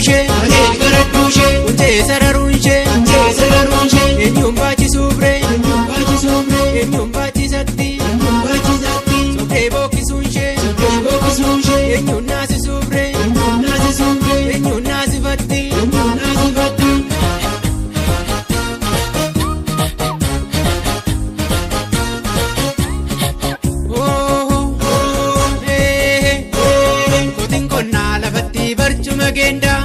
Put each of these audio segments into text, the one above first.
ishee Unjee sararuun ishee eenyuun baachisuubre eenyuun baachisatti soqee bookisuun ishee eenyuun naasisuubre eenyuun naasifatti. Kotiin qonnaa lafatti barcuma geendaa.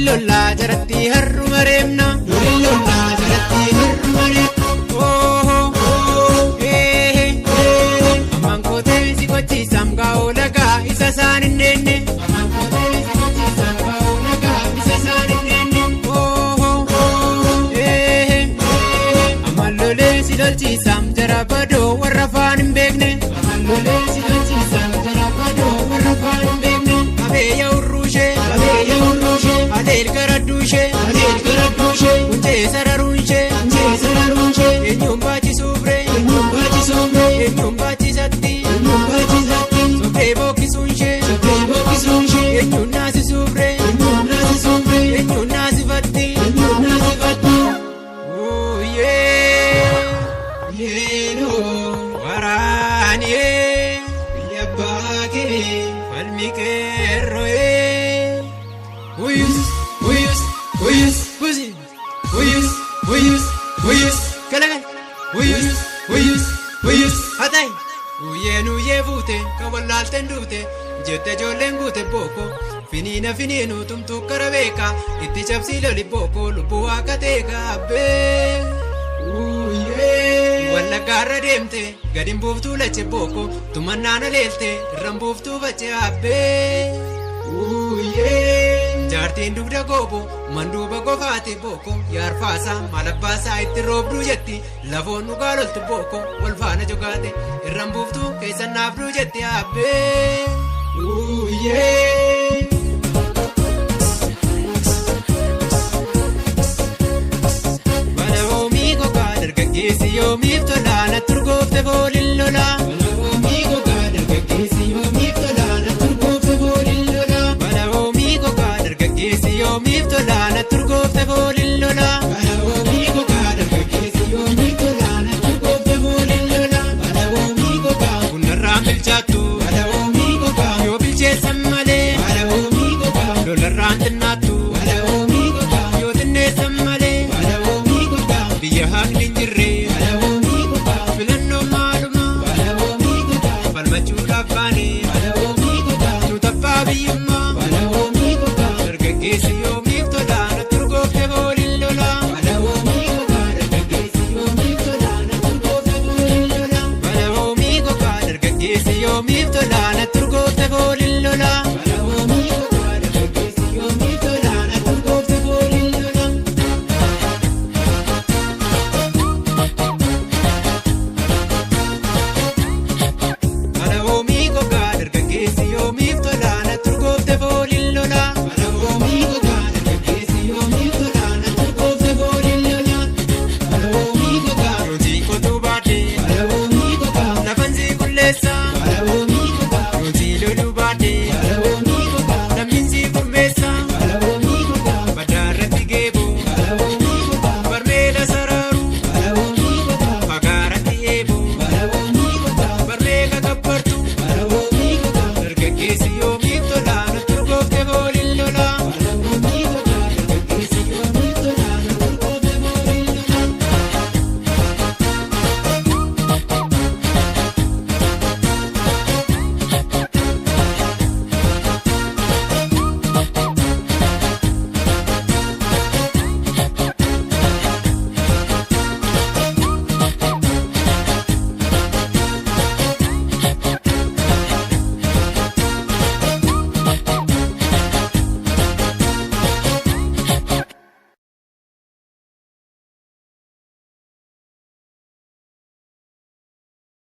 Lollaa jaratti harruma reemna. Ammaan kootee si kochiisam gaa'oo lagaa isa isaan hin deenne. Ammaan lolee si lolchiisam jara badoo warra afaan hin beekne. Abeeyya urruushee. Adeel garaduu ishee Unjee sararuun ishee eenyuun baachisuubre eenyuun baachisatti soqee bookisuun ishee eenyuun naasisuubre eenyuun naasifatti. Waraanee biyya baakee falmi qeerro'ee. Kalagal hatay uyyee buute kan wallaalteen duute jette ijoolleen guute booko finiinu tumtuu kara beeka itti cabsii loli booko lubbuu waaqa teeka abbee. Wallaggaarra deemte gadin buuftuu lache booko tumannaan oleelte irraan buuftuu bache abbee. Jaartiin dugda goobo manduuba gofaate booko yaarfaasaa malabbaasaa itti roobduu jetti lafoon dhugaa loltu booko wal faana jogaate irraan buuftuu keessan naafduu jetti abbee. Bana hoomii gogaa dargaggeessi yoomiif tola.